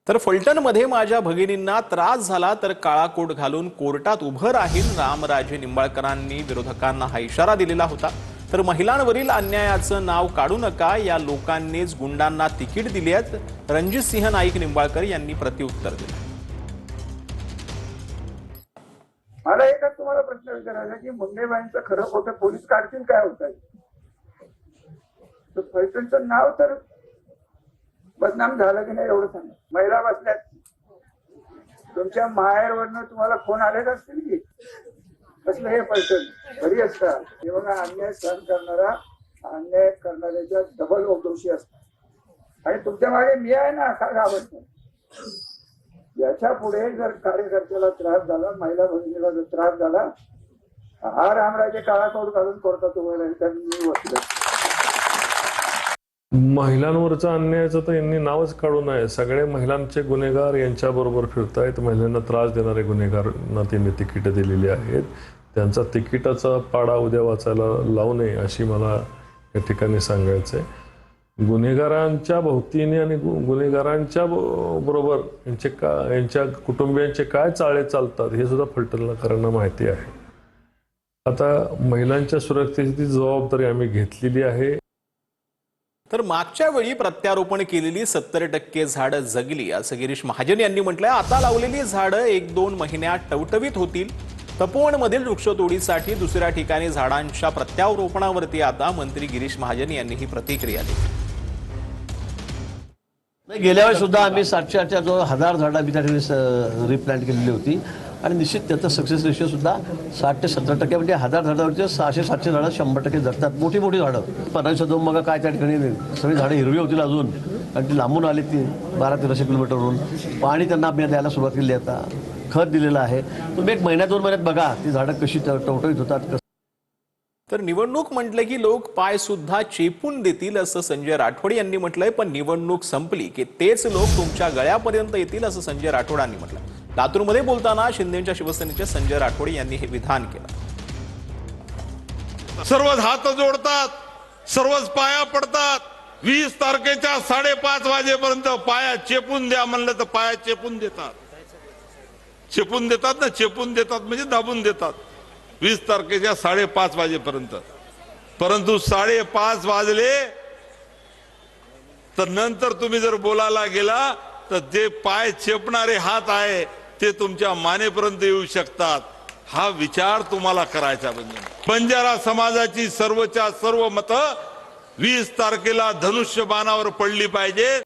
तर फलटणमध्ये माझ्या भगिनींना त्रास झाला तर काळा कोट घालून कोर्टात उभं राहील, रामराजे निंबाळकरांनी विरोधकांना हा इशारा दिलेला होता। तर महिलांवरील अन्यायाचं नाव काढू नका, या लोकांनीच गुंडांना तिकीट दिली आहेत, रणजित सिंह नाईक निंबाळकर यांनी प्रत्युत्तर दिलं। मला एकच तुम्हाला प्रश्न विचारायचा की मुंडेबाईंचं खरं खोटं पोलीस काढतील काय होत आहे? तर फलटणचं नाव तर बदनाम झालं की नाही एवढं सांगा। महिला बसल्यात, तुमच्या माहेरवरनं तुम्हाला फोन आलेच असतील की कसलं हे फलटण घरी असतात, हे बघा अन्याय सहन करणारा अन्याय करणाऱ्याच्या डबल दोषी असतात। आणि तुमच्या मागे मी आहे ना, का घाबरतो? याच्या पुढे जर कार्यकर्त्याला त्रास झाला, महिला भगिनीला जर त्रास झाला, हा रामराजे काळा कोट घालून कोर्टात उभं राहील तर मी वकील। महिलांवरचा अन्यायाचं तर यांनी नावच काढू नये। सगळे महिलांचे गुन्हेगार यांच्या बरोबर फिरतायत, महिलांना त्रास देणारे गुन्हेगारांना त्यांनी तिकीट दिलेली आहेत। त्यांचा तिकिटाचा पाडा उद्या वाचायला लावू नये अशी मला या ठिकाणी सांगायचं आहे। गुन्हेगारांच्या भोवतीने आणि गुन्हेगारांच्या बरोबर यांच्या कुटुंबियांचे काय चाळे चालतात हे सुद्धा फलटणकरांना माहिती आहे। आता महिलांच्या सुरक्षेची जबाबदारी आम्ही घेतलेली आहे। तर मागच्या वेळी प्रत्यारोपण केलेली 70% झाडं जगली असं गिरीश महाजन यांनी म्हटलंय। आता लावलेली झाडं 1-2 महिन्यात टवटवीत होतील। तपोवनमधील वृक्षतोडीसाठी दुसऱ्या ठिकाणी झाडांच्या प्रत्यारोपणावरती आता मंत्री गिरीश महाजन यांनी ही प्रतिक्रिया दिली। गेल्या वेळी सुद्धा आम्ही 700च्या जो 1000 झाडं आम्ही त्या ठिकाणी रिप्लांट केलेली होती आणि निश्चित त्याचा सक्सेस रेशिओ सुद्धा 60 ते 70% म्हणजे 1000 झाडावरचे 600-700 झाडं 100% जगतात। मोठी मोठी झाडं 1500 दोन बघा काय त्या ठिकाणी सगळी झाडं हिरवी होतील अजून, आणि ती लांबून आली ती 1200-1300 किलोमीटरवरून। पाणी त्यांना आम्ही द्यायला सुरुवात केली, आता खत दिलेलं आहे। तुम्ही 1 महिन्यात 2 महिन्यात बघा ती झाडं कशी टवटवीत होतात। तर निवडणूक म्हटलं की लोक पाय सुद्धा चेपून देतील असं संजय राठोड यांनी म्हटलंय, पण निवडणूक संपली की तेच लोक तुमच्या गळ्यापर्यंत येतील असं संजय राठोडांनी म्हटलं। लातूरमध्ये बोलताना शिंदेच्या शिवसेनेचे संजय राठोड यांनी हे विधान केलं। सर्वच हात जोडतात, सर्वच पाया पडतात। 20 तारखेच्या 5:30 वाजेपर्यंत पाया चेपून द्या म्हणलं तर पाया चेपून देतात। चेपून देतात ना, चेपून देतात म्हणजे दाबून देतात 20 तारखेच्या 5:30 वाजेपर्यंत। परंतु 5:30 वाजले तर नंतर तुम्ही जर बोलायला गेला तर जे पाय चेपणारे हात आहे ते तुमच्या मानेपर्यंत येऊ शकतात। हा विचार तुम्हाला करायचा। बंजारा समाजाची सर्वच्या सर्व मतं 20 तारखेला धनुष्यबाणावर पडली पाहिजे।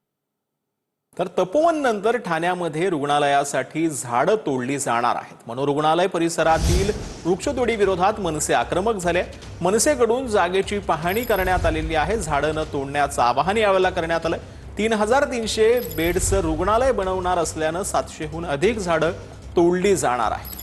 तर तपोवन नंतर ठाण्यामध्ये रुग्णालयासाठी झाडं तोडली जाणार आहेत। मनोरुग्णालय परिसरातील वृक्षतोडी विरोधात मनसे आक्रमक झाले। मनसेकडून जागेची पाहणी करण्यात आलेली आहे। झाडं न तोडण्याचं आवाहन यावेळेला करण्यात आलंय। 3300 बेड्सचं रुग्णालय बनवणार असल्यानं 700हून अधिक झाडं तोडली जाणार आहेत।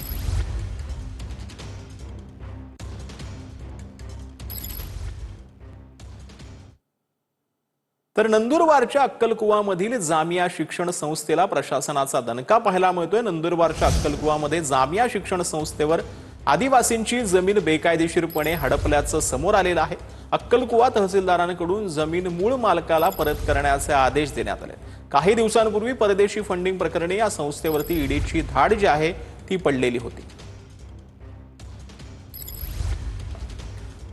तर नंदुरबारच्या अक्कलकुवामधील जामिया शिक्षण संस्थेला प्रशासनाचा दणका पाहायला मिळतोय। नंदुरबारच्या अक्कलकुवामध्ये जामिया शिक्षण संस्थेवर आदिवासींची जमीन बेकायदेशीरपणे हडपल्याचं समोर आलेलं आहे। अक्कलकुवा तहसीलदारांकडून जमीन मूळ मालकाला परत करण्याचे आदेश देण्यात आले। काही दिवसांपूर्वी परदेशी फंडिंग प्रकरणी या संस्थेवरती ईडीची धाड जी आहे ती पडलेली होती।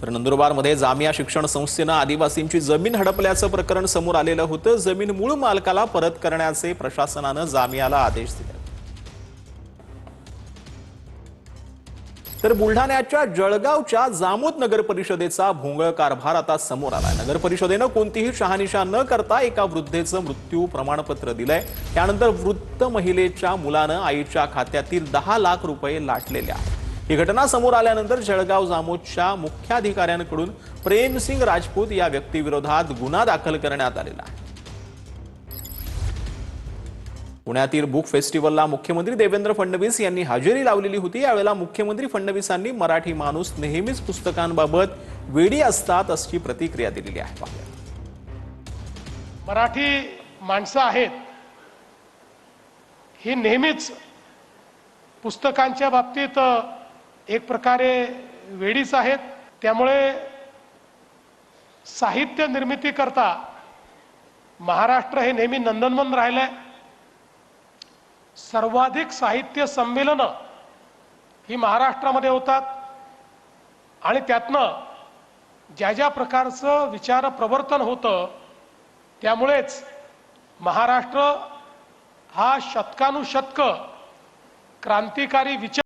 तर नंदुरबारमध्ये जामिया शिक्षण संस्थेनं आदिवासींची जमीन हडपल्याचं प्रकरण समोर आलेलं होतं। जमीन मूळ मालकाला परत करण्याचे प्रशासनानं जामियाला आदेश दिले। तर बुलढाण्याच्या जळगावच्या जामोद नगर परिषदेचा भोंगळ कारभार आता समोर आलाय। नगर परिषदेनं कोणतीही शहानिशा न करता एका वृद्धेचं मृत्यू प्रमाणपत्र दिलंय। त्यानंतर वृद्ध महिलेच्या मुलानं आईच्या खात्यातील 10 लाख रुपये लाटलेले आहेत। ही घटना समोर आल्यानंतर जळगाव जामोदच्या मुख्याधिकाऱ्यांकडून प्रेमसिंग राजपूत या व्यक्तीविरोधात गुन्हा दाखल करण्यात आलेला आहे। पुण्यातील बुक फेस्टिवलला मुख्यमंत्री देवेंद्र फडणवीस यांनी हजेरी लावलेली होती। यावेळेला मुख्यमंत्री फडणवीसांनी मराठी माणूस नेहमीच पुस्तकांबाबत वेडी असतात अशी प्रतिक्रिया दिलेली आहे। मराठी माणसं आहेत ही नेहमीच पुस्तकांच्या बाबतीत एक प्रकारे वेडीच आहेत। त्यामुळे साहित्य निर्मिती करता महाराष्ट्र हे नेहमी नंदनवन राहिलंय। सर्वाधिक साहित्य संमेलनं ही महाराष्ट्रामध्ये होतात आणि त्यातनं ज्या ज्या प्रकारचं विचार प्रवर्तन होतं त्यामुळेच महाराष्ट्र हा शतकानुशतक क्रांतिकारी विचार